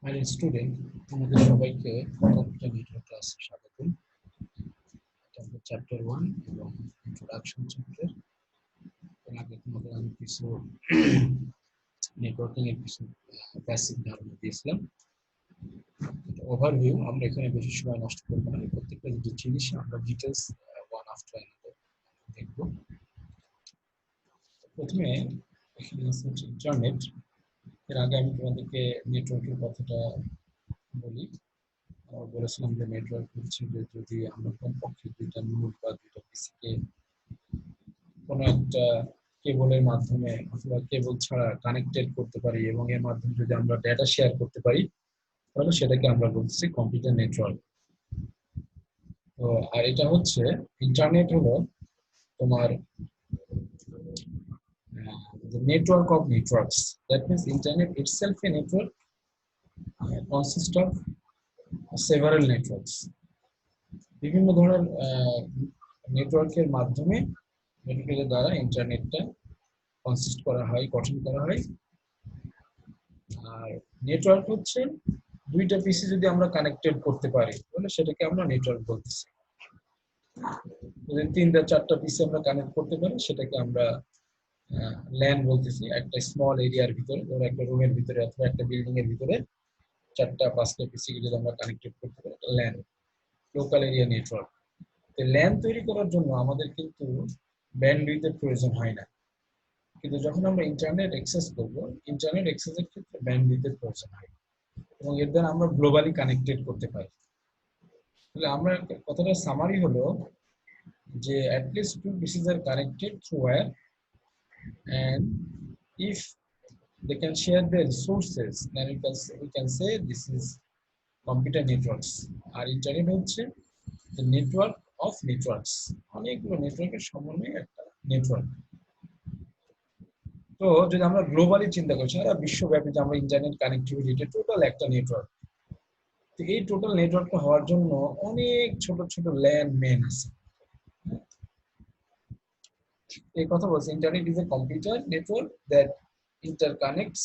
My student, তোমাদের সবাইকে computer network ক্লাসে স্বাগতম। এটা হলো চ্যাপ্টার 1 এবং ইন্ট্রোডাকশন চ্যাপ্টার। এর আগে তোমাদের আমি কিছু নেটওয়ার্কিং এর কিছু বেসিক ধারণা দিয়েছিলাম। ওভারভিউ, আমরা এখানে বেশি সময় নষ্ট করবো না, প্রত্যেকটা যে জিনিস আমরা ডিটেলস ওয়ান আফটার অ্যানাদার দেখব। প্রথমে এখানে আছে ইন্টারনেট। এর আগে আমি তোমাদেরকে নেটওয়ার্কের কথাটা বলি। বলেছিলাম যে নেটওয়ার্ক হচ্ছে যে যদি আমরা কমপক্ষে দুইটা নোড বা দুইটা পিসিকে কোনো একটা কেবলের মাধ্যমে অথবা কেবল ছাড়া কানেক্টেড করতে পারি এবং এর মাধ্যমে যদি আমরা ডেটা শেয়ার করতে পারি, তাহলে সেটাকে আমরা বলছি কম্পিউটার নেটওয়ার্ক। তো আর এটা হচ্ছে ইন্টারনেট হলো তোমার the network of networks. That means internet itself a network consists of several networks. বিভিন্ন ধরনের নেটওয়ার্কের মাধ্যমে মেডিকেলের দ্বারা ইন্টারনেটটা কনসিস্ট করা হয়, গঠন করা হয়। আর নেটওয়ার্ক হচ্ছে দুইটা পিসি যদি আমরা কানেক্টেড করতে পারি তাহলে সেটাকে আমরা নেটওয়ার্ক বলতেছি। যদি তিনটা চারটা পিসি আমরা কানেক্ট করতে পারি সেটাকে আমরা ল্যান বলতেছি। একটা স্মল এরিয়ার ভিতরে, ধরো একটা রুমের ভিতরে অথবা একটা বিল্ডিং এর ভিতরে চারটা পাঁচটা পিসি যদি আমরা কানেক্টেড করতে পারি, ল্যান, লোকাল এরিয়া নেটওয়ার্ক। তো ল্যান তৈরি করার জন্য আমাদের কিন্তু ব্যান্ডউইথের প্রয়োজন হয় না, কিন্তু যখন আমরা ইন্টারনেট অ্যাক্সেস করব, ইন্টারনেট অ্যাক্সেসের ক্ষেত্রে ব্যান্ডউইথের প্রয়োজন হয় এবং এর দ্বারা আমরা গ্লোবালি কানেক্টেড করতে পারি। তাহলে আমরা কথাটা সামারি হলো যে at least two pieces are connected through wire, and if they can share their resources, then we can say this is computer networks. আর ইন্টারনেট হচ্ছে the network of networks, অনেকগুলো নেটওয়ার্কের সমন্বয়ে একটা নেটওয়ার্ক। তো যদি আমরা গ্লোবালি চিন্তা করি, সারা বিশ্বব্যাপী যে আমরা ইন্টারনেট কানেক্টিভিটি টোটাল একটা নেটওয়ার্ক। তো এই টোটাল নেটওয়ার্কটা হওয়ার জন্য অনেক ছোট ছোট ল্যান মেন আছে। এই কথা বলছে internet is a computer network that interconnects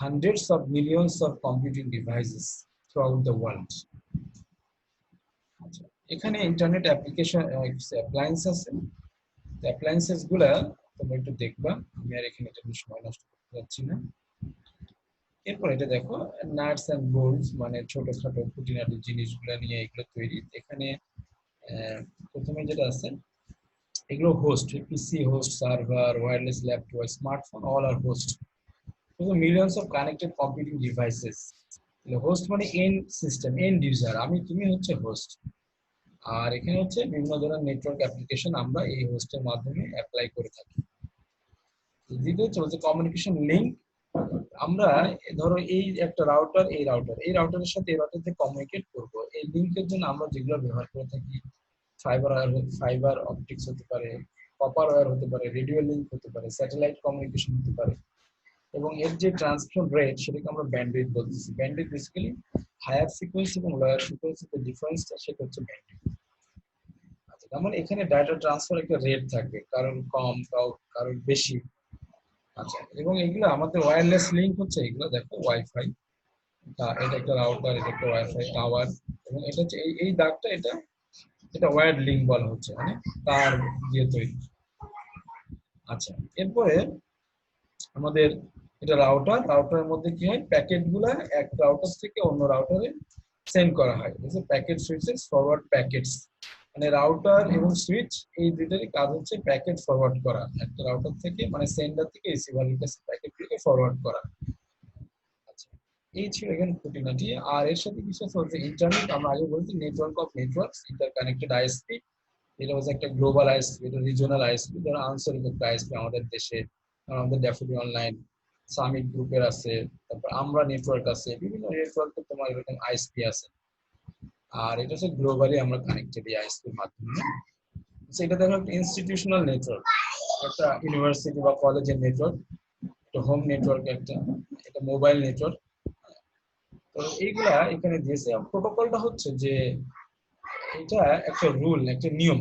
hundreds of millions of computing devices throughout the world. এখানে ইন্টারনেট অ্যাপ্লিকেশন অ্যাপ্লায়েন্স আছে। অ্যাপ্লায়েন্সেস গুলা তোমরা একটু দেখবা, আমি আর এখানে এটা সময় নষ্ট করতে যাচ্ছি না। এরপর এটা দেখো, নাটস এন্ড বোল্টস মানে ছোটখাটো খুঁটিনাটি জিনিসগুলো নিয়ে এগুলো তৈরি। এখানে প্রথমে যেটা আছে, এগুলো host, PC host, server, wireless laptop, smartphone, all are host. Millions of connected computing devices. Host মানে এন্ড সিস্টেম, এন্ড ইউজার, আমি তুমি হচ্ছে হোস্ট। আর এখানে হচ্ছে বিভিন্ন ধরনের নেটওয়ার্ক অ্যাপ্লিকেশন আমরা এই হোস্টের মাধ্যমে অ্যাপ্লাই করে থাকি। দ্বিতীয় হচ্ছে কমিউনিকেশন লিঙ্ক। আমরা ধরো এই একটা রাউটার, এই রাউটারের সাথে এই রাউটার কমিউনিকেট করব, এই লিঙ্কের জন্য আমরা যেগুলো ব্যবহার করে থাকি, ফাইবার অপটিক্স হতে পারে, কপার ওয়্যার হতে পারে, রেডিও লিঙ্ক হতে পারে, স্যাটেলাইট কমিউনিকেশন হতে পারে। এবং এর যে ট্রান্সফার রেট সেটাকে আমরা ব্যান্ডউইথ বলতেছি। ব্যান্ডউইথ বেসিক্যালি হায়ার ফ্রিকোয়েন্সি এবং লোয়ার ফ্রিকোয়েন্সিতে ডিফারেন্সটা, সেটা হচ্ছে ব্যান্ডউইথ। আচ্ছা, তার মানে এখানে ডাটা ট্রান্সফার একটা রেট থাকবে, কারণ কম কারণ বেশি। আচ্ছা, এবং এগুলো আমাদের ওয়্যারলেস লিঙ্ক হচ্ছে এগুলো দেখো ওয়াইফাই, এটা একটা রাউটার, এটা একটা ওয়াইফাই টাওয়ার, এবং এটা হচ্ছে এই দাগটা, এটা ওয়্যার্ড লিঙ্ক বলা হচ্ছে, মানে তার দিয়ে তৈরি। আচ্ছা, এরপরে আমাদের এটা রাউটারের মধ্যে কি হয়, প্যাকেট গুলা এক রাউটার থেকে অন্য রাউটারে সেন্ড করা হয়। প্যাকেট সুইচেস, ফরওয়ার্ড প্যাকেটস, মানে রাউটার এবং সুইচ এই দুইটারই কাজ হচ্ছে প্যাকেট ফরওয়ার্ড করা একটা রাউটার থেকে, মানে সেন্ডার থেকে রিসিভারের কাছে প্যাকেটগুলোকে ফরওয়ার্ড করা। আচ্ছা, এই ছিল এখানে খুঁটিনাটি। আর এর সাথে কিছু হচ্ছে ইন্টারনেট, আমরা আগে বলছি network of networks, interconnected ISP. এটা হচ্ছে একটা গ্লোবাল আইএসপি, এটা রিজিওনাল আইএসপি, ধরো আঞ্চলিক একটা আইএসপি আমাদের দেশে, আমাদের ড্যাফোডিল অনলাইন, সামিট গ্রুপের আছে, তারপর আমরা নেটওয়ার্ক আছে, বিভিন্ন নেটওয়ার্কে তোমার এরকম আইএসপি আছে। আর এটা হচ্ছে গ্লোবালি আমরা কানেক্টেড এই আইএসপির মাধ্যমে। এটা দেখো একটা ইনস্টিটিউশনাল নেটওয়ার্ক, একটা ইউনিভার্সিটি বা কলেজের নেটওয়ার্ক, একটা হোম নেটওয়ার্ক, একটা এটা মোবাইল নেটওয়ার্ক। তো এইগুলা এখানে দিয়েছে। প্রোটোকলটা হচ্ছে যে এটা একটা রুল, একটা নিয়ম।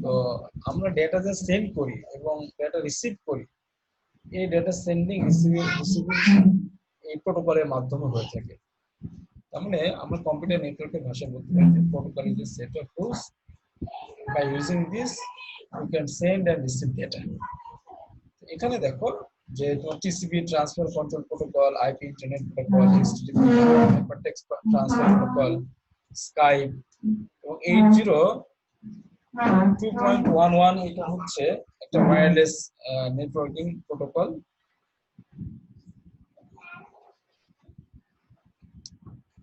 তো আমরা ডেটা যা সেন্ড করি এবং ডেটা রিসিভ করি, এই ডেটা সেন্ডিং রিসিভিং এই প্রোটোকলের মাধ্যমে হয়ে থাকে। তার মানে আমরা কম্পিউটার নেটওয়ার্কের ভাষায় বলতে পারি যে protocol is a set of rules by using this you can send and receive data. এখানে দেখো যে তোমার TCP transfer control protocol, IP internet protocol, HTTP hypertext transfer protocol, Skype এবং 802.11 এটা হচ্ছে একটা ওয়্যারলেস নেটওয়ার্কিং প্রোটোকল।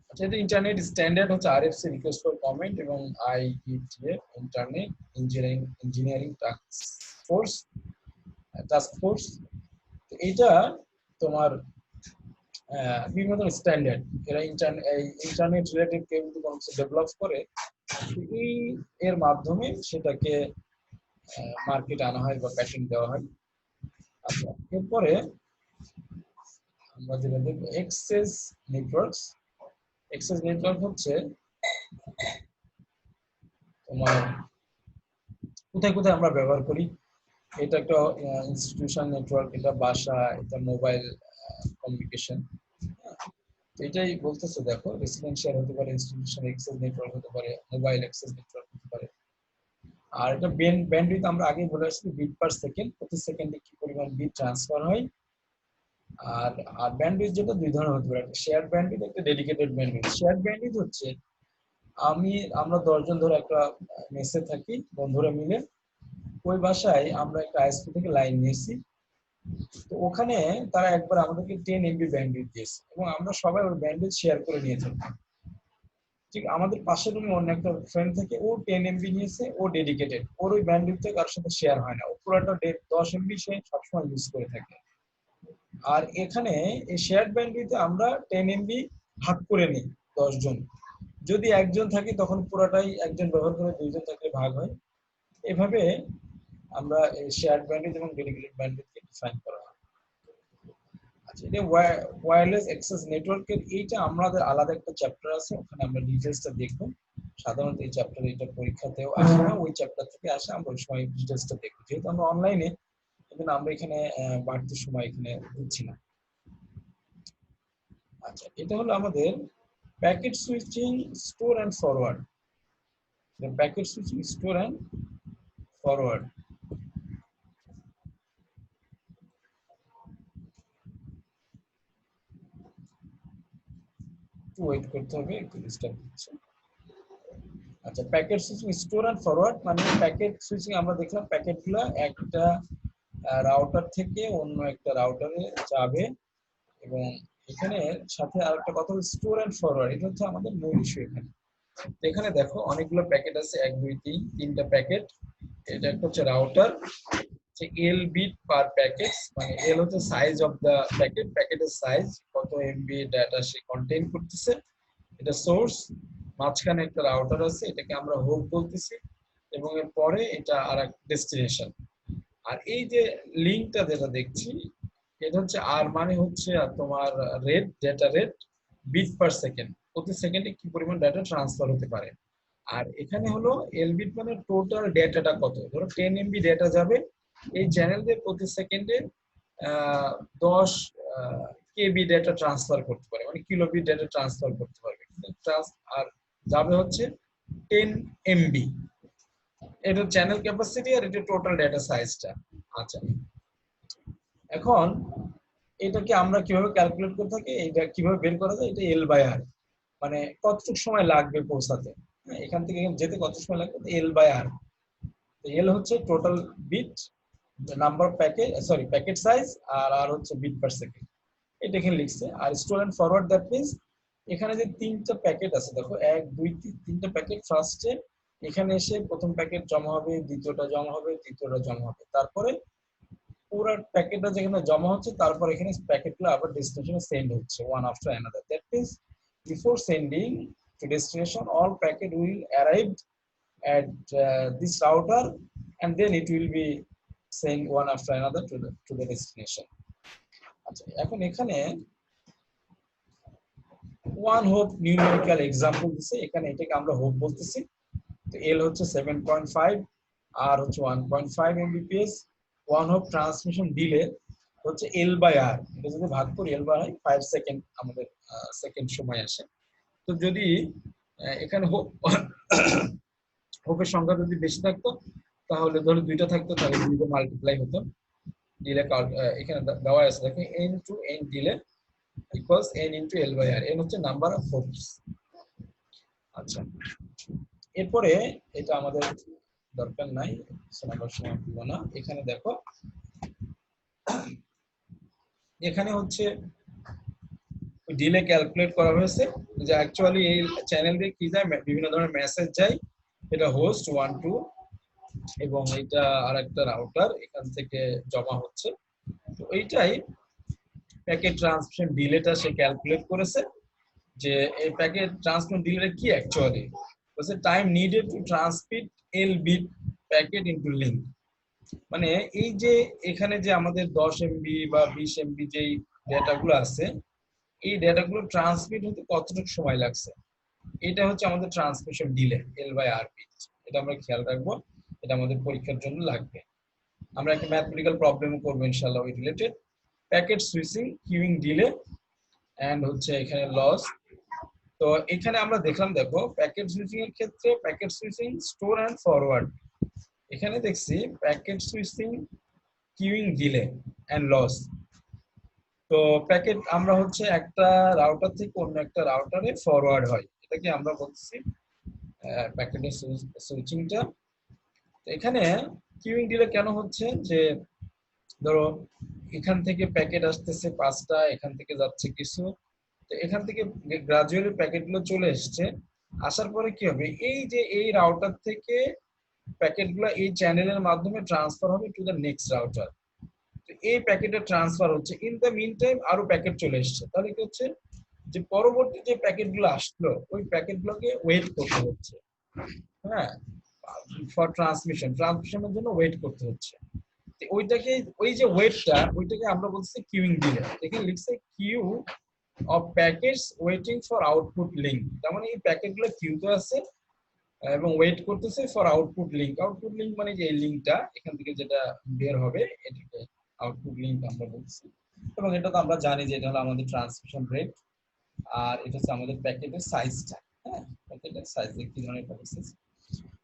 আচ্ছা, এটা ইন্টারনেট স্ট্যান্ডার্ড হচ্ছে আরএফসি রিকোয়েস্ট ফর কমেন্ট এবং আইইটিএফ ইন্টারনেট ইঞ্জিনিয়ারিং টাস্ক ফোর্স। এটা তোমার বিভিন্ন ধরনের স্ট্যান্ডার্ড, এরা ইন্টারনেট রিলেটেড কেউ যদি কোনো কিছু ডেভেলপ করে এই এর মাধ্যমে সেটাকে মার্কেটে আনা হয় বা প্যাকেট দেওয়া হয়। আচ্ছা, এরপরে আমরা যেটা দেখব এক্সেস নেটওয়ার্কস। এক্সেস নেটওয়ার্ক হচ্ছে তোমার কোথায় কোথায় আমরা ব্যবহার করি। এটা একটা ইনস্টিটিউশন নেটওয়ার্ক, এটা বাসা, এটা মোবাইল কমিউনিকেশন। এটাই বলতেছে, দেখো রেসিডেন্সিয়াল হতে পারে, ইনস্টিটিউশন এক্সেস নেটওয়ার্ক হতে পারে, মোবাইল অ্যাক্সেস নেটওয়ার্ক হতে পারে। আর এটা ব্যান্ডউইথ আমরা আগেই বলে আসছি বিট পার সেকেন্ড, প্রতি সেকেন্ডে কি পরিমাণ বিট ট্রান্সফার হয়। আর আর ব্যান্ডউইথ যেটা দুই ধরনের হতে পারে, একটা শেয়ার ব্যান্ডউইথ, একটা ডেডিকেটেড ব্যান্ডউইথ। শেয়ার ব্যান্ডউইথ হচ্ছে আমরা 10 জন ধরে একটা মেসে থাকি বন্ধুরা মিলে, ওই বাসায় আমরা একটা আইএসপি থেকে লাইন নিয়েছি, তো ওখানে তারা একবার আমাদেরকে 10 MB ব্যান্ডউইথ দিয়েছে এবং আমরা সবাই ওই ব্যান্ডউইথ শেয়ার করে নিয়ে থাকি। ঠিক আমাদের পাশের রুমে অন্য একটা ফ্রেন্ড থেকে ও 10 MB নিয়েছে, ও ডেডিকেটেড, ওর ওই ব্যান্ডউইথটা কারোর সাথে শেয়ার হয় না, ও পুরোটা 10 MB সে সবসময় ইউজ করে থাকে। আর এখানে এই শেয়ার ব্যান্ডউইথে আমরা 10 MB ভাগ করে নিই 10 জন। যদি একজন থাকে তখন পুরোটাই একজন ব্যবহার করে, দুইজন থাকলে ভাগ হয়। এভাবে আমরা এই শেয়ার ব্যান্ডউইথ এবং ডেডিকেটেড ব্যান্ডউইথকে ডিফাইন করা হয়। আচ্ছা, এটা ওয়্যারলেস অ্যাক্সেস নেটওয়ার্কের এইটা আমাদের আলাদা একটা চ্যাপ্টার আছে, ওখানে আমরা ডিটেইলসটা দেখব। সাধারণত এই চ্যাপ্টারে এটা পরীক্ষাতেও আসে না, ওই চ্যাপ্টার থেকে আসে, আমরা ওই সময় ডিটেইলসটা দেখব। যেহেতু আমরা অনলাইনে, কিন্তু আমরা এখানে বাড়তি সময় এখানে দিচ্ছি না। আচ্ছা, এটা হলো আমাদের packet switching, store and forward. Packet switching, store and forward. একটু ওয়েট করতে হবে, একটু ডিস্টার্ব হচ্ছে। আচ্ছা, packet switching, store and forward মানে প্যাকেট সুইচিং আমরা দেখলাম প্যাকেটগুলো একটা রাউটার থেকে অন্য একটা রাউটারে যাবে, এবং এখানে সাথে আরেকটা কথা হলো স্টোর এন্ড ফরওয়ার্ড, এটা হচ্ছে আমাদের মূল ইস্যু এখানে। এখানে দেখো অনেকগুলো প্যাকেট আছে, 1 2 3 তিনটা প্যাকেট। এটা একটা হচ্ছে রাউটার, যে এল বিট পার প্যাকেট, মানে এল হচ্ছে সাইজ অফ দা প্যাকেট, প্যাকেটের সাইজ কত এমবি ডাটা সে কন্টেইন করতেছে। এটা সোর্স, মাঝখানে একটা রাউটার আছে, এটাকে আমরা হোপ বলতেছি, এবং এর পরে এটা আরেক ডেস্টিনেশন। আর এই যে লিংকটা যেটা দেখছি, এটা হচ্ছে আর মানে হচ্ছে তোমার rate, data rate, bit per second, প্রতি সেকেন্ডে কি পরিমাণ ডাটা ট্রান্সফার হতে পারে। আর এখানে হলো এল বিট মানে টোটাল ডেটাটা কত, ধরো 10 MB ডেটা যাবে, এই চ্যানেল দিয়ে প্রতি সেকেন্ডে 10 কেবি ডেটা ট্রান্সফার করতে পারে, মানে কিলোবিট ডেটা ট্রান্সফার করতে পারবে। আর যাবে হচ্ছে 10 MB, এটা চ্যানেল ক্যাপাসিটি আর এটা টোটাল ডেটা সাইজটা। আচ্ছা, এখন এটাকে আমরা কিভাবে ক্যালকুলেট করে থাকি, এটা কিভাবে বের করা যায়, এটা এল বাই আর, মানে কতটুকু সময় লাগবে পৌঁছাতে, এখান থেকে যেতে কত সময় লাগবে, এল বাই আর। এল হচ্ছে total bit, number of packet, sorry packet size, আর আর হচ্ছে বিট পার সেকেন্ড, এটা এখানে লিখছে। আর store and forward, that means এখানে যে তিনটা প্যাকেট আছে, দেখো 1 2 তিনটা প্যাকেট, ফার্স্টে এখানে এসে প্রথম প্যাকেট জমা হবে, দ্বিতীয়টা জমা হবে, তৃতীয়টা জমা হবে, তারপরে পুরো প্যাকেটটা যেখানে জমা হচ্ছে, তারপর এখানে প্যাকেটগুলো আবার ডেস্টিনেশনে সেন্ড হচ্ছে one after another. That means before sending to destination, all packet will arrive at this router, and then it will be sent one after another to the destination. আচ্ছা, এখন এখানে ওয়ান হোপ নিউমেরিক্যাল এক্সাম্পল দিছে, এখানে এটাকে আমরা hope বলতেছি। তো এল হচ্ছে 7.5, আর হচ্ছে 1.5 Mbps। ওয়ান হোপ ট্রান্সমিশন দিলে হচ্ছে এল বাই আর, এটা যদি ভাগ করি এল বাই 5 সেকেন্ড আমাদের সেকেন্ড সময় আসে। তো যদি এখানে হোপের সংখ্যা যদি বেশি থাকতো তাহলে ধরো দুইটা থাকতো তাহলে দুইটা মাল্টিপ্লাই হতো। ডিলে এখানে দেওয়া আছে দেখো n to n delay equals n into l by r, n হচ্ছে নাম্বার অফ হোপস। আচ্ছা, এরপরে এটা আমাদের দরকার নাই, নাম্বার সময় দিব না। এখানে দেখো এখানে হচ্ছে ডিলে ক্যালকুলেট করা হয়েছে যে অ্যাকচুয়ালি এই চ্যানেল দিয়ে কি যায়, বিভিন্ন ধরনের মেসেজ যায়, এটা হোস্ট 1 2 এবং এটা আরেকটা রাউটার এখান থেকে জমা হচ্ছে। তো এইটাই প্যাকেট ট্রান্সমিশন ডিলেটা সে ক্যালকুলেট করেছে যে এই প্যাকেট ট্রান্সমিশন ডিলে কি অ্যাকচুয়ালি বলছে time needed to transmit L bit packet into link. মানে এই যে এখানে যে আমাদের 10 এমবি বা 20 এমবি যেই ডেটাগুলো আছে, এই ডেটাগুলো ট্রান্সমিট হতে কতটুকু সময় লাগছে, এটা হচ্ছে আমাদের transmission delay L by R bit. এটা আমরা খেয়াল রাখবো, এটা আমাদের পরীক্ষার জন্য লাগবে। আমরা একটা ম্যাথমেটিক্যাল প্রবলেম করবো ইনশাআল্লাহ ওই রিলেটেড। Packet switching queueing delay and হচ্ছে এখানে লস। তো এখানে আমরা দেখলাম, দেখো প্যাকেট সুইচিং এর ক্ষেত্রে packet switching store and forward, এখানে দেখছি packet switching queueing delay and loss. তো প্যাকেট আমরা হচ্ছে একটা রাউটার থেকে অন্য একটা রাউটারে ফরওয়ার্ড হয়, এটাকে আমরা বলছি প্যাকেটের সুইচিংটা। এখানে কিউইং ডিলে কেন হচ্ছে, যে ধরো এখান থেকে প্যাকেট আসতেছে 5টা, এখান থেকে যাচ্ছে কিছু, তো এখান থেকে গ্রাজুয়ালি প্যাকেটগুলো চলে এসছে, আসার পরে কি হবে, এই যে এই রাউটার থেকে প্যাকেটগুলো এই চ্যানেলের মাধ্যমে ট্রান্সফার হবে টু দ্য নেক্সট রাউটার। তো এই প্যাকেটের ট্রান্সফার হচ্ছে, ইন দ্য মিন টাইম আরো প্যাকেট চলে এসছে, তাহলে কি হচ্ছে যে পরবর্তী যে প্যাকেটগুলো আসলো ওই প্যাকেটগুলোকে ওয়েট করতে হচ্ছে, হ্যাঁ, ফর ট্রান্সমিশনের জন্য ওয়েট করতে হচ্ছে। ওইটাকে, ওই যে ওয়েটটা, ওইটাকে আমরা বলছি কিউইং ডিলে। এখানে লিখছে queue of packets waiting for output link, তার মানে এই প্যাকেটগুলো কিউতে আছে এবং ওয়েট করতেছে for output link. Output link মানে যে এই লিংকটা এখান থেকে যেটা বের হবে এটাকে আউটপুট লিংক আমরা বলছি। এবং এটা তো আমরা জানি যে এটা হলো আমাদের ট্রান্সমিশন রেট, আর এটা হচ্ছে আমাদের প্যাকেটের সাইজটা। হ্যাঁ, প্যাকেটের সাইজ কি ধরনের প্যাকেট সাইজ।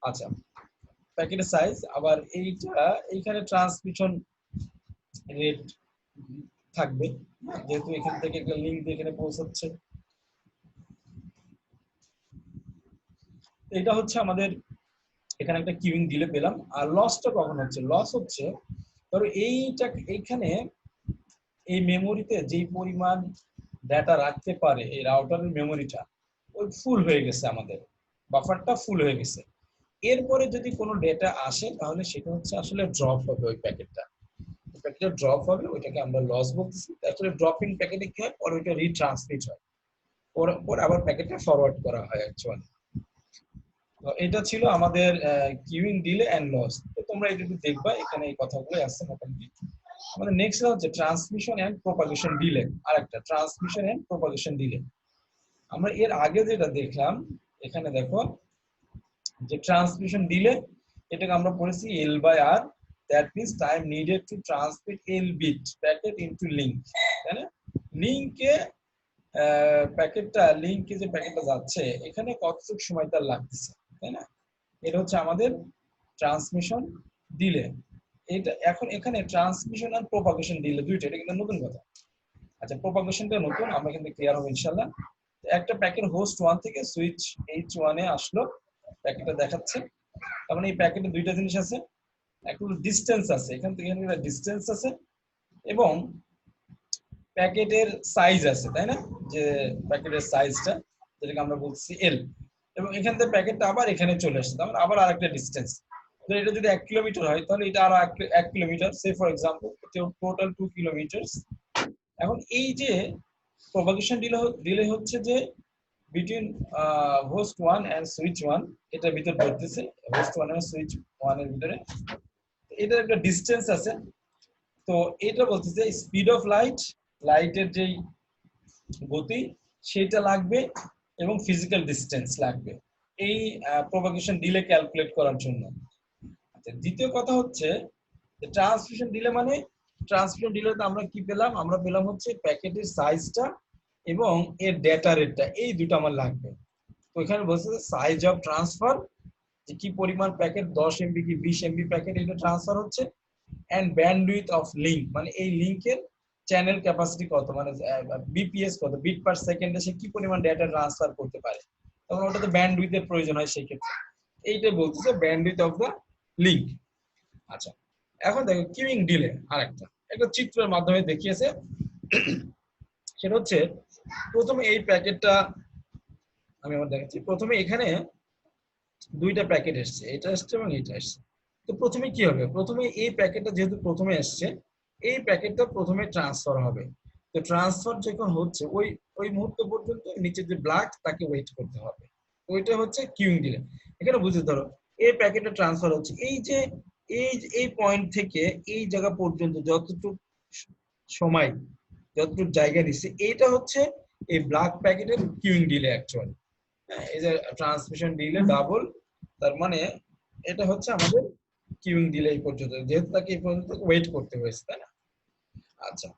আচ্ছা, প্যাকেটের সাইজ আবার এইটা এইখানে ট্রান্সমিশন রেট থাকবে, যেহেতু এখান থেকে একটা লিংক দিয়ে এখানে পৌঁছাচ্ছে। এটা হচ্ছে আমাদের এখানে একটা কিউইং ডিলে পেলাম। আর লসটা কখন হচ্ছে, লস হচ্ছে ধরো এইটা এইখানে এই মেমোরিতে যেই পরিমাণ ডেটা রাখতে পারে এই রাউটারের মেমোরিটা ওই ফুল হয়ে গেছে, আমাদের বাফারটা ফুল হয়ে গেছে। এরপরে যদি কোনো ডেটা আসে তাহলে সেটা হচ্ছে আসলে ড্রপ হবে, ওই প্যাকেটটা ড্রপ হবে, ওইটাকে আমরা লস বলতেছি। তারপরে ড্রপিং প্যাকেটে কি হয়, পরে ওইটা রিট্রান্সমিট হয়, পরে আবার প্যাকেটটা ফরওয়ার্ড করা হয় অ্যাকচুয়ালি। তো এটা ছিল আমাদের কিউইং ডিলে এন্ড লস। তো তোমরা এটা দেখবা, এখানে এই কথাগুলো আছে মোটামুটি। আমাদের নেক্সট হচ্ছে ট্রান্সমিশন এন্ড প্রপাগেশন ডিলে, আরেকটা ট্রান্সমিশন এন্ড প্রপাগেশন ডিলে। আমরা এর আগে যেটা দেখলাম, এখানে দেখো যে ট্রান্সমিশন ডিলে, এটাকে আমরা পড়েছি L by R, that means time needed to transmit L bit packet into link, তাই না? লিংকে প্যাকেটটা, লিংকে যে প্যাকেটটা যাচ্ছে এখানে কতটুকু সময় তার লাগতেছে, তাই না? এটা হচ্ছে আমাদের ট্রান্সমিশন ডিলে। এটা এখন এখানে ট্রান্সমিশন আর প্রপাগেশন ডিলে দুইটা, এটা কিন্তু নতুন কথা। আচ্ছা, প্রপাগেশনটা নতুন, আমরা কিন্তু ক্লিয়ার হবো ইনশাআল্লাহ। একটা প্যাকেট হোস্ট 1 থেকে সুইচ H1 এ আসলো, প্যাকেটটা দেখাচ্ছে। তার মানে এই প্যাকেটে দুইটা জিনিস আছে, একটা ডিসটেন্স আছে, এখান থেকে এখানে একটা ডিসটেন্স আছে, এবং প্যাকেটের সাইজ আছে, তাই না? যে প্যাকেটের সাইজটা যেটাকে আমরা বলছি এল, এবং এখান থেকে প্যাকেটটা আবার এখানে চলে আসছে, তার মানে আবার আরেকটা ডিসটেন্স। তো এটা যদি 1 কিলোমিটার হয় তাহলে এটা আরো 1 kilometre, say for example total 2 kilometre. এখন এই যে প্রপাগেশন ডিলে হচ্ছে যে বিটুইন হোস্ট 1 এন্ড সুইচ 1, এটা ভিতর ধরতেছে হোস্ট 1 এন্ড সুইচ 1 এর ভিতরে, এটার একটা ডিসটেন্স আছে। তো এটা বলতেছে স্পিড অফ লাইট, লাইটের যেই গতি সেটা লাগবে, এবং ফিজিক্যাল ডিসটেন্স লাগবে এই প্রপাগেশন ডিলে ক্যালকুলেট করার জন্য। আচ্ছা, দ্বিতীয় কথা হচ্ছে ট্রান্সমিশন ডিলে মানে ট্রান্সমিশন ডিলেতে আমরা কি পেলাম, আমরা পেলাম হচ্ছে প্যাকেটের সাইজটা এবং এর ডেটা রেটটা, এই দুটো আমার লাগবে। তো এখানে বলছে সাইজ অফ ট্রান্সফার, যে কি পরিমাণ প্যাকেট 10 এমবি কি 20 এমবি প্যাকেট এটা ট্রান্সফার হচ্ছে, এন্ড ব্যান্ডউইথ অফ লিংক, মানে এই লিংকের চ্যানেল ক্যাপাসিটি কত, মানে বিপিএস কত, বিট পার সেকেন্ডে সে কি পরিমাণ ডেটা ট্রান্সফার করতে পারে, তখন ওটাতে ব্যান্ডউইথের প্রয়োজন হয় সেই ক্ষেত্রে। এইটা বলতেছে ব্যান্ডউইথ অফ দ্য লিংক। আচ্ছা, এখন দেখো কিউইং ডিলে আরেকটা একটা চিত্রের মাধ্যমে দেখিয়েছে। সেটা হচ্ছে প্রথমে এই প্যাকেটটা আমি আমার দেখাচ্ছি। প্রথমে এখানে দুইটা প্যাকেট এসছে, এটা এসছে এবং এটা এসছে। তো প্রথমে কি হবে, প্রথমে এই প্যাকেটটা যেহেতু প্রথমে এসছে, এই প্যাকেটটা প্রথমে ট্রান্সফার হবে। তো ট্রান্সফার যখন হচ্ছে ওই ওই মুহূর্ত পর্যন্ত নিচে যে ব্ল্যাক তাকে ওয়েট করতে হবে, ওইটা হচ্ছে কিউইং ডিলে। এখানে বুঝতে ধরো এই প্যাকেটটা ট্রান্সফার হচ্ছে, এই পয়েন্ট থেকে এই জায়গা পর্যন্ত যতটুকু সময়, যতটুকু জায়গা নিচ্ছে, এইটা হচ্ছে এই ব্ল্যাক প্যাকেটের কিউইং ডিলে অ্যাকচুয়ালি। এই যে ট্রান্সমিশন ডিলে ডাবল, তার মানে এটা হচ্ছে আমাদের কিউইং ডিলে এই পর্যন্ত, যেহেতু তাকে এই পর্যন্ত ওয়েট করতে হয়েছে, তাই না? আচ্ছা,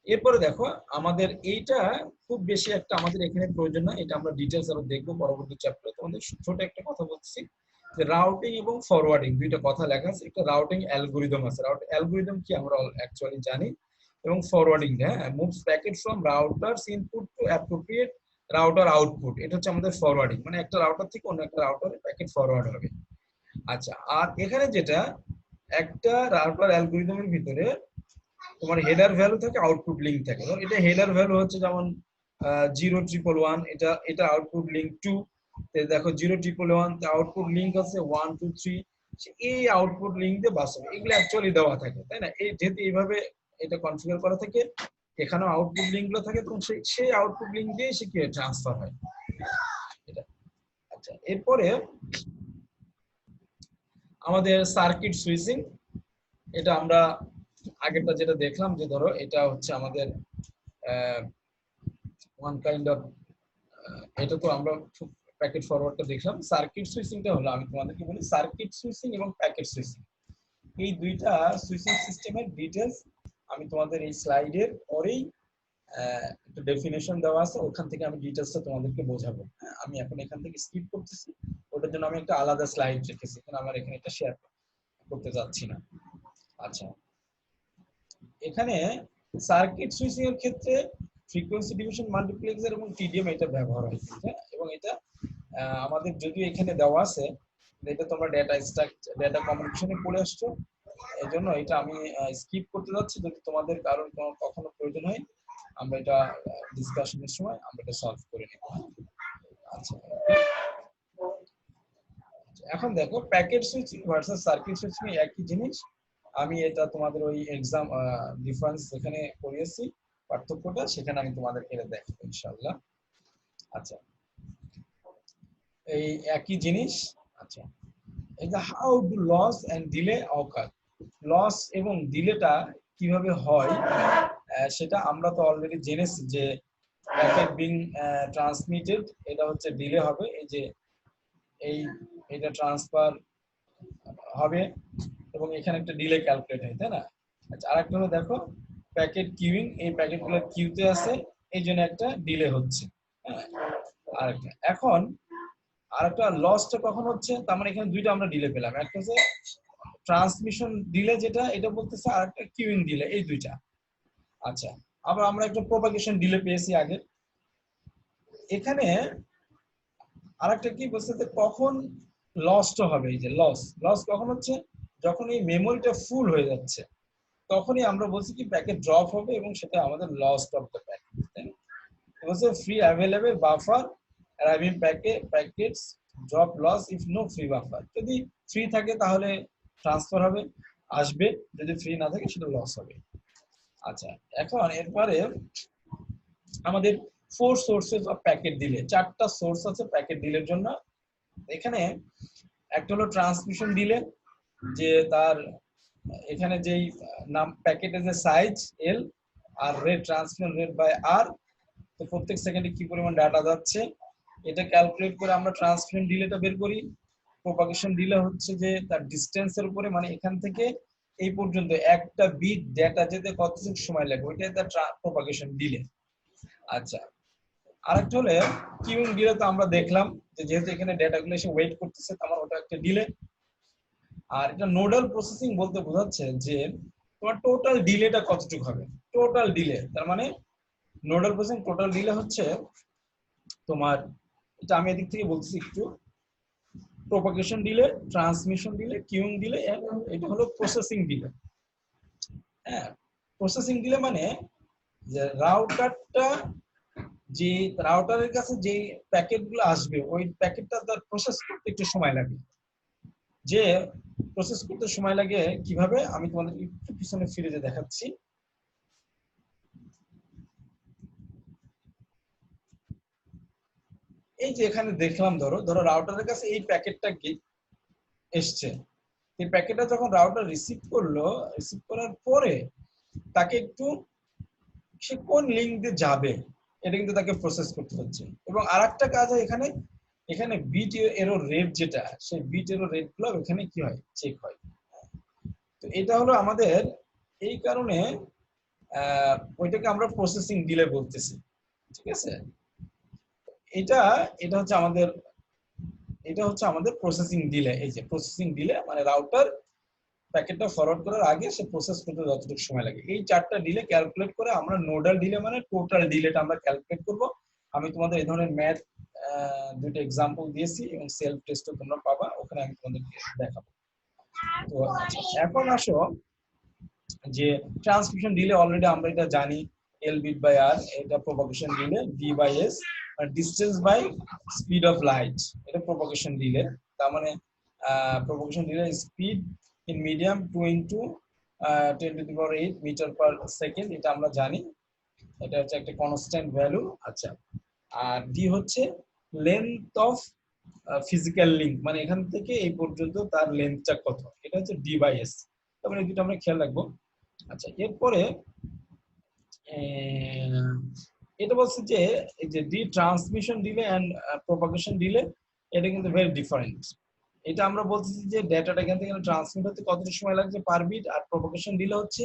এরপরে দেখো আমাদের এইটা খুব বেশি একটা আমাদের এখানে প্রয়োজন না, এটা আমরা ডিটেইলস আরো দেখবো পরবর্তী চ্যাপ্টারে। তোমাদের ছোট একটা কথা বলছি যে রাউটিং এবং ফরওয়ার্ডিং দুইটা কথা লেখা আছে। একটা রাউটিং অ্যালগরিদম আছে, রাউটিং অ্যালগরিদম কি আমরা অ্যাকচুয়ালি জানি, এবং ফরওয়ার্ডিং, হ্যাঁ, moves packet from router's input to appropriate router output, এটা হচ্ছে আমাদের ফরওয়ার্ডিং, মানে একটা রাউটার থেকে অন্য একটা রাউটারে প্যাকেট ফরওয়ার্ড হবে। আচ্ছা, আর এখানে যেটা একটা রাউটার অ্যালগরিদমের ভিতরে তোমার হেডার ভ্যালু থাকে, আউটপুট লিংক থাকে। ধর এটা হেডার ভ্যালু হচ্ছে যেমন 0,111, এটা এটা আউটপুট লিংক 2, দেখো 0,111 আউটপুট লিংক আছে 1 2 3, এই আউটপুট লিংক দিয়ে বাস হবে, এগুলো অ্যাকচুয়ালি দেওয়া থাকে, তাই না? এই যেহেতু এইভাবে এটা কনফিগার করা থাকে, এখানেও আউটপুট লিংক গুলো থাকে, তখন সেই আউটপুট লিংক দিয়ে সে কি ট্রান্সফার হয় এটা। আচ্ছা, এরপরে আমাদের সার্কিট সুইচিং, এটা আমরা আগেরটা যেটা দেখলাম, যে ধরো এটা হচ্ছে আমাদের ওয়ান কাইন্ড অফ, এটা তো আমরা প্যাকেট ফরওয়ার্ডটা দেখলাম। সার্কিট সুইচিংটা হলো, আমি তোমাদেরকে বলি সার্কিট সুইচিং এবং প্যাকেট সুইচিং, এই দুইটা সুইচিং সিস্টেমের ডিটেলস আমি তোমাদের এই স্লাইডের পরেই একটা ডেফিনেশন দেওয়া আছে, ওখান থেকে আমি ডিটেলসটা তোমাদেরকে বোঝাবো। আমি এখন এখান থেকে স্কিপ করতেছি, ওটার জন্য আমি একটা আলাদা স্লাইড রেখেছি, কারণ আমার এখানে এটা শেয়ার করতে যাচ্ছি না। আচ্ছা, এখানে সার্কিট সুইচিং এর ক্ষেত্রে ফ্রিকোয়েন্সি ডিভিশন মাল্টিপ্লেক্সার এবং টিডিএম এটা ব্যবহার হয়, এবং এটা আমাদের যদিও এখানে দেওয়া আছে, এটা তোমরা ডেটা স্ট্রাকচার ডেটা কমিউনিকেশনে পড়ে আসছো, এই জন্য এটা আমি স্কিপ করতে যাচ্ছি। যদি তোমাদের কারণ কখনো প্রয়োজন হয়, আমরা এটা ডিসকাশনের সময় আমরা এটা সলভ করে নেব। আচ্ছা, এখন দেখো packet switching versus circuit switching একই জিনিস। আমি এটা তোমাদের ওই এক্সাম ডিফারেন্স যেখানে করিয়েছি পার্থক্যটা, সেখানে আমি তোমাদেরকে এটা দেখাবো ইনশাআল্লাহ। আচ্ছা, এই একই জিনিস। আচ্ছা, এই যে how do loss and delay occur, loss এবং ডিলেটা কিভাবে হয় সেটা আমরা তো অলরেডি জেনেছি, যে প্যাকেট বিং ট্রান্সমিটেড এটা হচ্ছে ডিলে হবে, এই যে এটা ট্রান্সফার হবে এবং এখানে একটা ডিলে ক্যালকুলেট হয়, তাই না? আচ্ছা, আরেকটা হলো দেখো প্যাকেট কিউইং, এই প্যাকেটগুলো কিউতে আছে, এই জন্য একটা ডিলে হচ্ছে, হ্যাঁ। আরেকটা এখন আরেকটা লসটা কখন হচ্ছে, তার মানে এখানে দুইটা আমরা ডিলে পেলাম, একটা হচ্ছে ট্রান্সমিশন ডিলে যেটা এটা বলতেছে, আরেকটা কিউইং ডিলে, এই দুইটা। আচ্ছা, আবার আমরা একটা প্রপাগেশন ডিলে পেয়েছি আগে। এখানে আরেকটা কি বলছে, কখন লসটা হবে, এই যে লস লস কখন হচ্ছে, যখন এই মেমোরিটা ফুল হয়ে যাচ্ছে, তখনই আমরা বলছি কি প্যাকেট ড্রপ হবে, এবং সেটা আমাদের লস্ট অফ দ্য প্যাকেট, তাই না? বলছে free available buffer arriving packets drop loss if no free buffer, যদি ফ্রি থাকে তাহলে ট্রান্সফার হবে, আসবে, যদি ফ্রি না থাকে সেটা লস হবে। আচ্ছা, এখন এরপরে আমাদের 4 সোর্সেস অফ প্যাকেট ডিলে, 4টা সোর্স আছে প্যাকেট ডিলের জন্য। এখানে একটা হলো ট্রান্সমিশন ডিলে, যে তার এখানে যেই নাম প্যাকেটের যে size L R rate, transmission rate by R, তো প্রত্যেক সেকেন্ডে কি পরিমাণ ডাটা যাচ্ছে এটা ক্যালকুলেট করে আমরা ট্রান্সমিশন ডিলেটা বের করি। প্রপাগেশন ডিলে হচ্ছে যে তার ডিসটেন্সের উপরে, মানে এখান থেকে এই পর্যন্ত একটা বিট ডেটা যেতে কতটুকু সময় লাগবে, ওইটাই তার প্রপাগেশন ডিলে। আচ্ছা, আরেকটা হলে কিউইং ডিলে, তো আমরা দেখলাম যে যেহেতু এখানে ডেটাগুলো এসে ওয়েট করতেছে, আমার ওটা একটা ডিলে। আর এটা নোডাল প্রসেসিং বলতে বোঝাচ্ছে যে তোমার টোটাল ডিলেটা কতটুকু হবে, টোটাল ডিলে। তার মানে নোডাল প্রসেসিং টোটাল ডিলে হচ্ছে তোমার, এটা আমি এদিক থেকে বলছি একটু, propagation delay, transmission delay, queueing delay, এটা হলো প্রসেসিং ডিলে। হ্যাঁ, প্রসেসিং ডিলে মানে যে রাউটারটা, যে রাউটারের কাছে যে প্যাকেটগুলো আসবে ওই প্যাকেটটা তার প্রসেস করতে একটু সময় লাগে। যে প্রসেস করতে সময় লাগে কিভাবে, আমি তোমাদের একটু পিছনে ফিরে যে দেখাচ্ছি। এই যে এখানে দেখলাম, ধরো রাউটারের কাছে এই প্যাকেটটা এসছে, এই প্যাকেটটা যখন রাউটার রিসিভ করলো, রিসিভ করার পরে তাকে একটু, সে কোন লিঙ্ক দিয়ে যাবে এটা কিন্তু তাকে প্রসেস করতে হচ্ছে। এবং আরেকটা কাজ হয় এখানে, এখানে বিট এরর রেট যেটা, সেই বিট এরর রেট গুলো এখানে কি হয়, চেক হয়। তো এটা হলো আমাদের, এই কারণে ওইটাকে আমরা প্রসেসিং ডিলে বলতেছি, ঠিক আছে। এটা এটা হচ্ছে আমাদের, এটা হচ্ছে আমাদের প্রসেসিং ডিলে। এই যে প্রসেসিং ডিলে মানে রাউটার প্যাকেটটা ফরওয়ার্ড করার আগে সে প্রসেস করতে যতটুকু সময় লাগে, এই চারটা ডিলে ক্যালকুলেট করে আমরা নোডাল ডিলে মানে টোটাল ডিলেটা আমরা ক্যালকুলেট করব। আমি তোমাদের এই ধরনের ম্যাথ দুটো এক্সাম্পল দিয়েছি এবং সেলফ টেস্টও তোমরা পাবা, ওখানে আমি তোমাদেরকে দেখাবো। তো আচ্ছা, এখন আসো যে ট্রান্সমিশন ডিলে, অলরেডি আমরা এটা জানি, এল বিট বাই আর, এটা propagation delay, D by S, আর distance by speed of light, এটা প্রপাগেশন ডিলে। তার মানে propagation delay speed in medium 2 into 10⁸ meter per second, এটা আমরা জানি, এটা হচ্ছে একটা কনস্ট্যান্ট ভ্যালু। আচ্ছা, আর ডি হচ্ছে লেন্থ অফ ফিজিক্যাল লিংক, মানে এখান থেকে এই পর্যন্ত তার লেন্থটা কত, এটা হচ্ছে ডি বাই এস। তার মানে এই দুটো আমরা খেয়াল রাখবো। আচ্ছা, এরপরে এটা বলছে যে এই যে D transmission delay and propagation delay, এটা কিন্তু ভেরি ডিফারেন্ট। এটা আমরা বলতেছি যে ডেটাটা এখান থেকে ট্রান্সমিট হতে কতটা সময় লাগছে পার বিট, আর প্রপাগেশন ডিলে হচ্ছে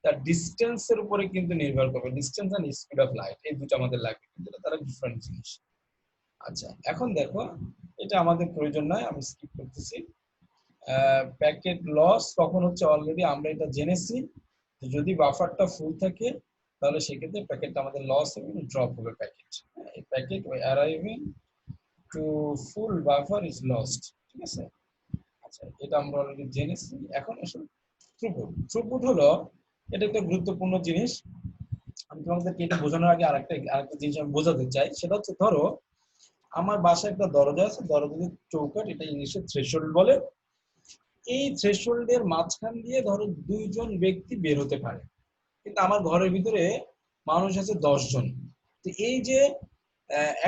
তার ডিসটেন্সের উপরে কিন্তু নির্ভর করবে, distance and speed of light, এই দুটো আমাদের লাগবে, কিন্তু তারা ডিফারেন্ট জিনিস। আচ্ছা, এখন দেখো, এটা আমাদের প্রয়োজন নয়, আমি স্কিপ করতেছি। প্যাকেট লস কখন হচ্ছে, অলরেডি আমরা এটা জেনেছি, যদি বাফারটা ফুল থাকে তাহলে সেক্ষেত্রে প্যাকেটটা আমাদের লস হবে, ড্রপ হবে প্যাকেট। এই packet arriving to full buffer is lost, ঠিক আছে। আচ্ছা, এটা আমরা অলরেডি জেনেছি। এখন আসলে থ্রুপুট, থ্রুপুট হলো, এটা একটা গুরুত্বপূর্ণ জিনিস। আমি তোমাদেরকে এটা বোঝানোর আগে আরেকটা জিনিস আমি বোঝাতে চাই, সেটা হচ্ছে ধরো আমার বাসায় একটা দরজা আছে, দরজার চৌকাঠ, এটা ইংলিশে থ্রেশহোল্ড বলে। এই থ্রেশহোল্ডের মাঝখান দিয়ে ধরো দুইজন ব্যক্তি বের হতে পারে, কিন্তু আমার ঘরের ভিতরে মানুষ আছে 10 জন। তো এই যে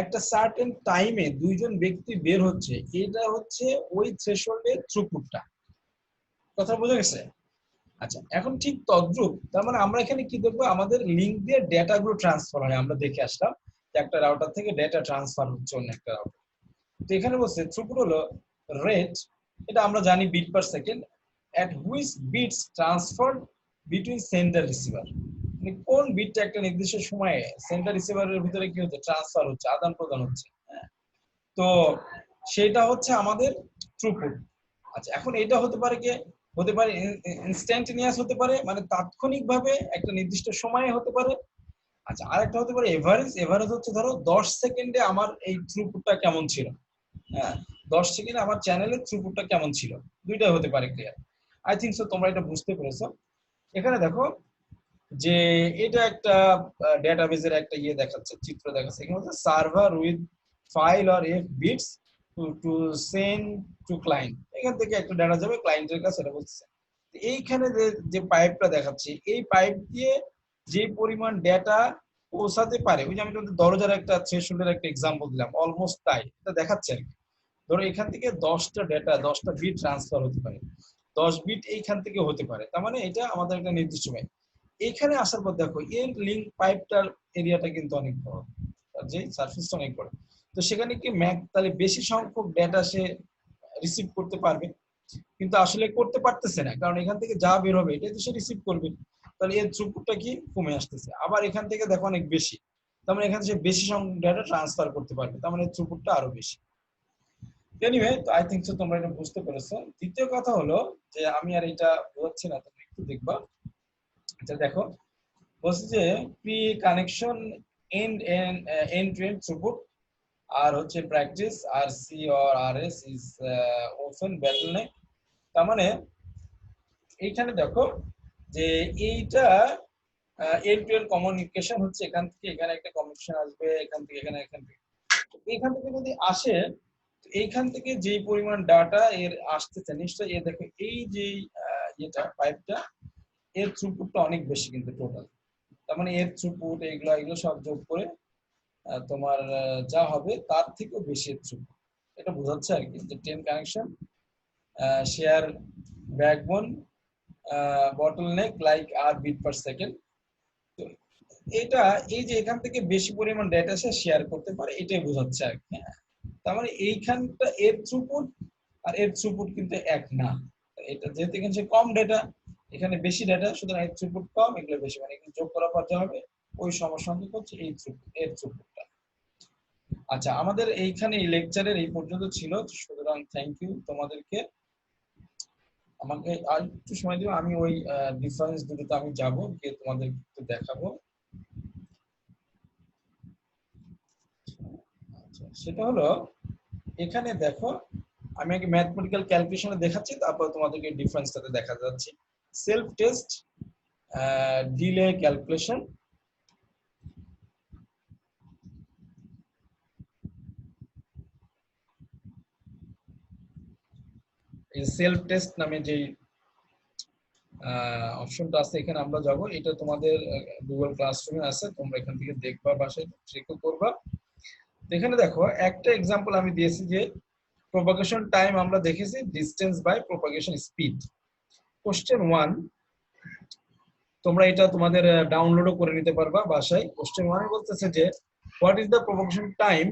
একটা সার্টেন টাইমে দুইজন ব্যক্তি বের হচ্ছে, এটা হচ্ছে ওই থ্রেশহোল্ডের থ্রুপুটটা। কথা বোঝা গেছে? আচ্ছা, এখন ঠিক তদ্রুপ, তার মানে আমরা এখানে কি দেখবো, আমাদের লিংক দিয়ে ডেটা গুলো ট্রান্সফার হয়, আমরা দেখে আসলাম যে একটা রাউটার থেকে ডেটা ট্রান্সফার হচ্ছে অন্য একটা রাউটার। তো এখানে বলছে থ্রুপুট হলো রেট, এটা আমরা জানি bit per second, at which bits transferred between sender receiver, মানে কোন বিটটা একটা নির্দিষ্ট সময়ে সেন্টার রিসিভারের ভিতরে কি হচ্ছে, ট্রান্সফার হচ্ছে, আদান প্রদান হচ্ছে। তো সেটা হচ্ছে আমাদের থ্রুপুট। আচ্ছা, এখন এটা হতে পারে কি, হতে পারে ইনস্ট্যান্টেনিয়াস হতে পারে, মানে তাৎক্ষণিকভাবে একটা নির্দিষ্ট সময়ে হতে পারে। আচ্ছা, আরেকটা হতে পারে এভারেজ। এভারেজ হচ্ছে ধরো 10 সেকেন্ডে আমার এই থ্রুপুটটা কেমন ছিল, হ্যাঁ, 10 সেকেন্ডে আমার চ্যানেলের থ্রুপুটটা কেমন ছিল, দুইটাই হতে পারে। ক্লিয়ার? আই থিংক সো তোমরা এটা বুঝতে পেরেছো। এখানে দেখো যে এটা একটা ডেটাবেজের একটা ইয়ে দেখাচ্ছে, চিত্র দেখাচ্ছে। এখানে হচ্ছে server with file or F bits to send to client, এখান থেকে একটা ডেটা যাবে ক্লায়েন্টের কাছে, এটা বলছে। এইখানে যে পাইপটা দেখাচ্ছি, এই পাইপ দিয়ে যে পরিমাণ ডেটা পৌঁছাতে পারে, ওই যে আমি তোমাদের দরজার একটা থ্রেশহোল্ডের একটা এক্সাম্পল দিলাম, অলমোস্ট তাই এটা দেখাচ্ছে আর কি। ধরো এখান থেকে 10টা ডেটা, 10টা বিট ট্রান্সফার হতে পারে, 10 বিট এইখান থেকে হতে পারে, তার মানে এটা আমাদের একটা নির্দিষ্ট সময়। এখানে আসার পর দেখো এর লিংক পাইপটার এরিয়াটা কিন্তু অনেক বড়, যে সারফেসটা অনেক বড়। তো সেখানে কি ম্যাক তাহলে বেশি সংখ্যক ডেটা সে রিসিভ করতে পারবে। কিন্তু আসলে করতে পারতেছে না, কারণ এখান থেকে যা বের হবে এটাই তো সে রিসিভ করবে। তাহলে এর থ্রুপুটটা কি কমে আসতেছে। আবার এখান থেকে দেখো অনেক বেশি, তার মানে এখানে সে বেশি সংখ্যক ডাটা ট্রান্সফার করতে পারবে, তার মানে থ্রুপুটটা আরো বেশি। এনিওয়ে, তো আই থিংক সো তোমরা এটা বুঝতে পেরেছো। দ্বিতীয় কথা হলো যে আমি আর এটা বোঝাচ্ছি না, তোমরা একটু দেখবা। আচ্ছা দেখো, বলছে যে per connection end end to end throughput R হচ্ছে practice R C or R S is often bottleneck. তার মানে এইখানে দেখো যে এইটা এন্ড টু এন্ড কমিউনিকেশন হচ্ছে, এখান থেকে এখানে একটা কমিউনিকেশন আসবে, এখান থেকে এখানে, এখান থেকে এইখান থেকে যদি আসে, এইখান থেকে যে পরিমাণ ডাটা এর আসতেছে নিশ্চয়ই এ দেখো এই যে এটা পাইপটা এর থ্রুপুটটা অনেক বেশি কিন্তু টোটাল। তার মানে এর থ্রুপুট এগুলো এগুলো সব যোগ করে তোমার যা হবে তার থেকেও বেশি এর থ্রুপুট। এটা বোঝাচ্ছে আর কি যে 10 connection share backbone bottleneck like r bit per second। তো এটা এই যে এখান থেকে বেশি পরিমাণ ডেটা সে শেয়ার করতে পারে, এটাই বোঝাচ্ছে আর কি। তার মানে এইখানটা এর থ্রুপুট আর এর থ্রুপুট কিন্তু এক না। এটা যেহেতু এখানে সে কম ডেটা, এখানে বেশি ডেটা, সুতরাং এর থ্রুপুট কম, এগুলো বেশি, মানে এগুলো যোগ করার পর যা হবে ওই সমসংখ্যক হচ্ছে এই থ্রুপুট, এর থ্রুপুটটা। আচ্ছা, আমাদের এইখানে এই লেকচারের এই পর্যন্ত ছিল, সুতরাং থ্যাংক ইউ তোমাদেরকে। আমাকে আর একটু সময় দিও, আমি ওই ডিফারেন্স দুটোতে আমি যাব, গিয়ে তোমাদের একটু দেখাবো। আচ্ছা, সেটা হলো এখানে দেখো আমি আগে ম্যাথমেটিক্যাল ক্যালকুলেশনে দেখাচ্ছি, তারপর তোমাদেরকে ডিফারেন্সটাতে দেখা যাচ্ছে। Self test delay calculation. এই সেলফ টেস্ট নামে যে অপশনটা আছে এখানে আমরা যাব, এটা তোমাদের গুগল ক্লাসরুমে আছে, তোমরা এখান থেকে দেখবা, বাসায় চেকও করবা। এখানে দেখো একটা এক্সাম্পল আমি দিয়েছি যে প্রপাগেশন টাইম আমরা দেখেছি distance by propagation speed. Question 1, তোমরা এটা তোমাদের ডাউনলোডও করে নিতে পারবা বাসায়। কোশ্চেন 1 বলতেছে যে what is the propagation time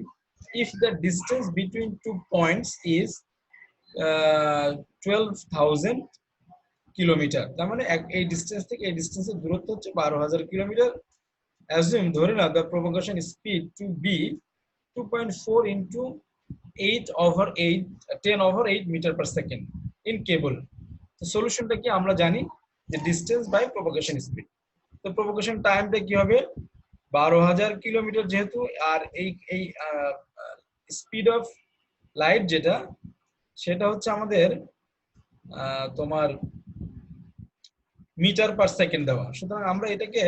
if the distance between two points is 12,000 kilometer. তার মানে এই ডিসটেন্স থেকে এই ডিসটেন্সের দূরত্ব হচ্ছে 12,000 কিলোমিটার। অ্যাজিউম, ধরে নাও the propagation speed to be 2.4 into 8/8 10/8 metre per second in cable. তো সলিউশনটা কি আমরা জানি যে ডিসটেন্স বাই প্রপাগেশন স্পিড। তো প্রপাগেশন টাইমটা কি হবে 12,000 কিলোমিটার যেহেতু, আর এই এই স্পিড অফ লাইট যেটা সেটা হচ্ছে আমাদের তোমার মিটার পার সেকেন্ড দেওয়া, সুতরাং আমরা এটাকে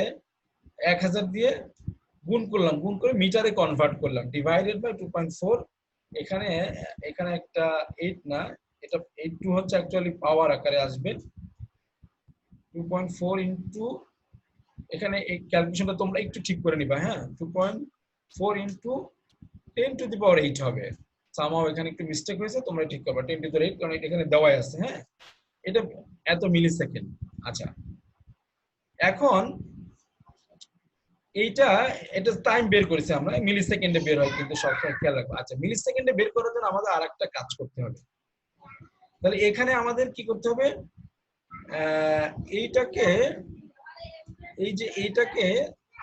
1000 দিয়ে গুণ করলাম, গুণ করে মিটারে কনভার্ট করলাম, ডিভাইডেড বাই 2.4। এখানে এখানে একটা 8 না, এটা 82 হচ্ছে অ্যাকচুয়ালি পাওয়ার আকারে আসবে। 2.4 ইনটু, এখানে এই ক্যালকুলেশনটা তোমরা একটু ঠিক করে নিবা, হ্যাঁ। 2.4 ইনটু 10 টু দি পাওয়ার 8 হবে। সামহাও এখানে একটু মিস্টেক হয়েছে, তোমরা ঠিক করবা 10 টু দি পাওয়ার 8, কারণ এখানে দেওয়াই আছে, হ্যাঁ। এটা এত মিলি সেকেন্ড। আচ্ছা, এখন এইটা এটা টাইম বের করেছি আমরা, মিলি সেকেন্ডে বের হয় কিন্তু সবসময় খেয়াল রাখবো। আচ্ছা, মিলি সেকেন্ডে বের করার জন্য আমাদের আরেকটা কাজ করতে হবে। তাহলে এখানে আমাদের কি করতে হবে, এইটাকে এই যে এইটাকে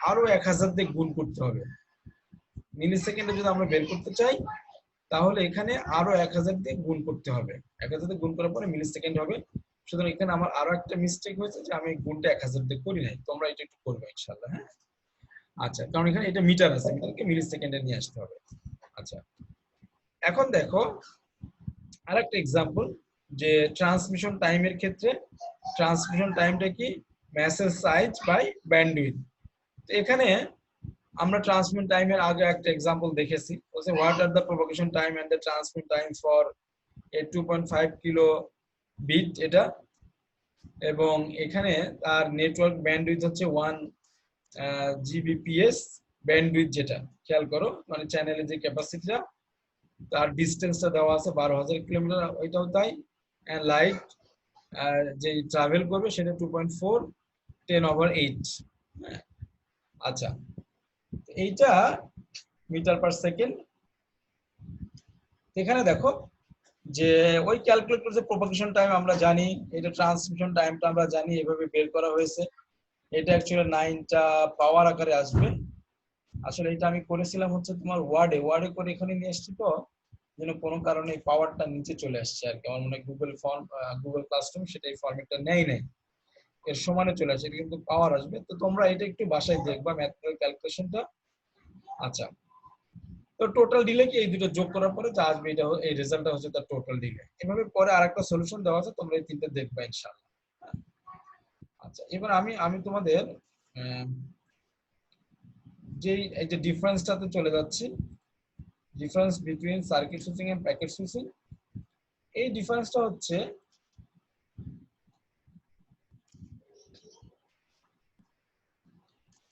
আরো 1000 দিয়ে গুণ করতে হবে। মিলি সেকেন্ডে যদি আমরা বের করতে চাই তাহলে এখানে আরো 1000 দিয়ে গুণ করতে হবে। 1000 দিয়ে গুণ করার পরে মিলি সেকেন্ড হবে। সুতরাং এখানে আমার আরো একটা মিস্টেক হয়েছে যে আমি গুণটা 1000 দিয়ে করি নাই, তোমরা এটা একটু করবে ইনশাআল্লাহ, হ্যাঁ। আচ্ছা, কারণ এখানে এটা মিটার আছে, মিটারকে মিলি সেকেন্ডে নিয়ে আসতে হবে। আচ্ছা, এখন দেখো আরেকটা এক্সাম্পল, যে ট্রান্সমিশন টাইমের ক্ষেত্রে ট্রান্সমিশন টাইমটা কি মেসেজ সাইজ বাই ব্যান্ডউইথ। তো এখানে আমরা ট্রান্সমিশন টাইমের আগে একটা এক্সাম্পল দেখেছি, বলছে what are the propagation time and the transmission time for a 2.5 kilo bit এটা, এবং এখানে তার নেটওয়ার্ক ব্যান্ডউইথ হচ্ছে 1 জিবিপিএস ব্যান্ডউইথ, যেটা খেয়াল করো, মানে চ্যানেলের যে ক্যাপাসিটিটা, তার ডিসটেন্সটা দেওয়া আছে 12,000 কিলোমিটার, ওইটাও তাই। লাইট যে ট্রাভেল করবে সেটা 2.4 10/8। আচ্ছা, এইটা মিটার পার সেকেন্ড। এখানে দেখো যে ওই ক্যালকুলেট করে যে প্রপাগেশন টাইম আমরা জানি, এটা ট্রান্সমিশন টাইমটা আমরা জানি, এভাবে বের করা হয়েছে। এটা অ্যাকচুয়ালি 9টা পাওয়ার আকারে আসবে। আসলে এটা আমি করেছিলাম হচ্ছে তোমার ওয়ার্ডে করে এখানে নিয়ে এসেছি, তো যেন কোনো কারণে এই পাওয়ারটা নিচে চলে আসছে আর কি। আমার মনে হয় গুগল ক্লাসরুম সেটা এই ফরম্যাটটা নেই এর সমানে চলে আসে, এটা কিন্তু পাওয়ার আসবে। তো তোমরা এটা একটু বাসায় দেখবা ম্যাথমেটিক্যাল ক্যালকুলেশনটা। আচ্ছা, তো টোটাল ডিলে কি এই দুটো যোগ করার পরে যা আসবে এটা এই রেজাল্টটা হচ্ছে তার টোটাল ডিলে। এভাবে পরে আরেকটা সলিউশন দেওয়া আছে, তোমরা এই তিনটা দেখবা ইনশাআল্লাহ। আচ্ছা, এবার আমি আমি তোমাদের যে এই যে ডিফারেন্সটাতে চলে যাচ্ছি, difference between circuit switching and packet switching. এই ডিফারেন্সটা হচ্ছে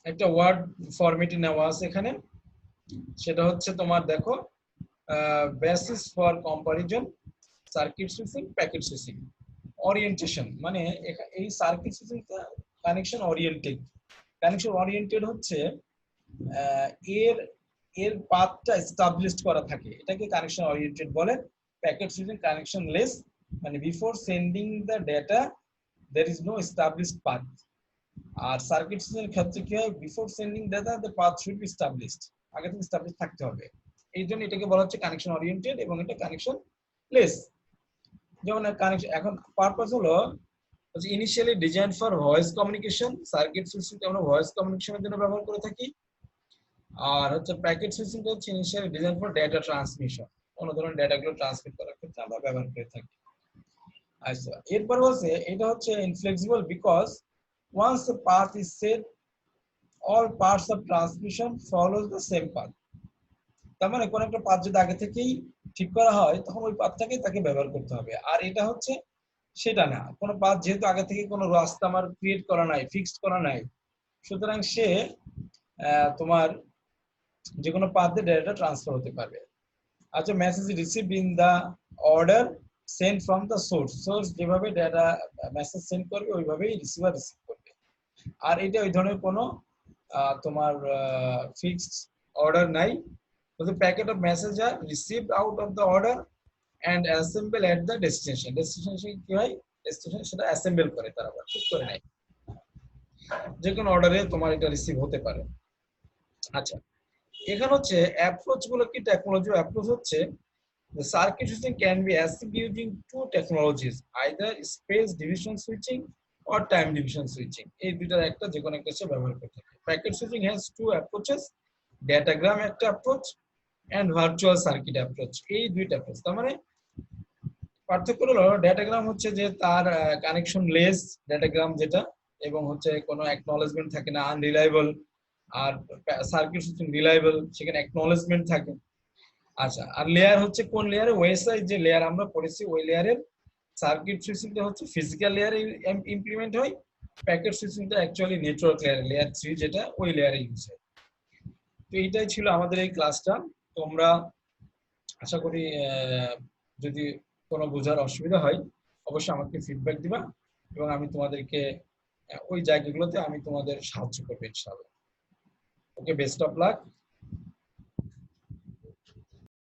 একটা ওয়ার্ড ফরম্যাটে নেওয়া আছে এখানে, সেটা হচ্ছে তোমার দেখো basis for comparison circuit switching packet switching orientation. মানে এই সার্কিট সুইচিংটা কানেকশন ওরিয়েন্টেড হচ্ছে এর এর পাথটা এস্টাবলিশড করা থাকে, এটাকে কানেকশন ওরিয়েন্টেড বলে। প্যাকেট সুইচিং কানেকশন লেস, মানে before sending the data there is no established path। আর সার্কিট সুইচিং ক্ষেত্রে কি হয়, before sending data the path should be established, আগে থেকে এস্টাবলিশ থাকতে হবে। এই জন্য এটাকে বলা হচ্ছে কানেকশন ওরিয়েন্টেড এবং এটা কানেকশন লেস। যেমন কানেকশন এখন পারপাস হলো initially design for voice communication, circuit সুইচিংটা আমরা ভয়েস কমিউনিকেশনের জন্য ব্যবহার করে থাকি। আর হচ্ছে প্যাকেট সুইচিংটা হচ্ছে initially design for data transmission, কোনো ধরনের ডেটাগুলো ট্রান্সমিট করার ক্ষেত্রে আমরা ব্যবহার করে থাকি। আচ্ছা, এরপর হচ্ছে এটা হচ্ছে inflexible because once the path is set all parts of transmission follows the same path। তার মানে কোন একটা পাথ যদি আগে থেকেই ঠিক করা হয় তখন ওই পাথটাকে তাকে ব্যবহার করতে হবে। আর এটা হচ্ছে সেটা না, কোন পাথ যেহেতু আগে থেকে কোনো রাস্তা আমার ক্রিয়েট করা নাই, ফিক্সড করা নাই, সুতরাং সে তোমার যে কোনো পাথ দিয়ে ডেটা ট্রান্সফার হতে পারবে। আচ্ছা, message received in the order send from the source যেভাবে ডেটা মেসেজ সেন্ড করবে ওইভাবেই রিসিভার রিসিভ করবে। আর এটা ওই ধরনের কোনো তোমার ফিক্সড অর্ডার নাই। The packet of message are received out of the order and assemble at the destination। Destination কি হয়, ডেস্টিনেশন সেটা অ্যাসেম্বল করে, তারা আবার ঠিক করে নেয়, যে কোনো অর্ডারে তোমার এটা রিসিভ হতে পারে। আচ্ছা, এখানে হচ্ছে অ্যাপ্রোচ গুলো কি, টেকনোলজি অ্যাপ্রোচ হচ্ছে the circuit switching can be achieved using two technologies, either space division switching or time division switching। এই দুইটার একটা যে কোনো একটা সে ব্যবহার করতে পারে। Packet switching has two approaches, ডেটাগ্রাম একটা approach and virtual circuit approach। এই দুইটা অ্যাপ্রোচ, তার মানে পার্থক্য হলো ডেটাগ্রাম হচ্ছে যে তার কানেকশন লেস ডেটাগ্রাম যেটা, এবং হচ্ছে কোনো অ্যাকনলেজমেন্ট থাকে না, আনরিলায়েবল। আর সার্কিট সুইচিং রিলায়েবল, সেখানে অ্যাকনলেজমেন্ট থাকে। আচ্ছা, আর লেয়ার হচ্ছে কোন লেয়ারে, ওএসআই যে লেয়ার আমরা পড়েছি ওই লেয়ারের। সার্কিট সুইচিংটা হচ্ছে ফিজিক্যাল লেয়ারে ইমপ্লিমেন্ট হয়, প্যাকেট সুইচিংটা অ্যাকচুয়ালি নেটওয়ার্ক লেয়ার, লেয়ার 3 যেটা ওই লেয়ারে ইউজ হয়। তো এইটাই ছিল আমাদের এই ক্লাসটা। তোমরা আশা করি যদি কোনো বোঝার অসুবিধা হয় অবশ্যই আমাকে ফিডব্যাক দিবা, এবং আমি তোমাদেরকে ওই জায়গাগুলোতে আমি তোমাদের সাহায্য করবো ইনশাআল্লাহ। ওকে, বেস্ট অফ লাক।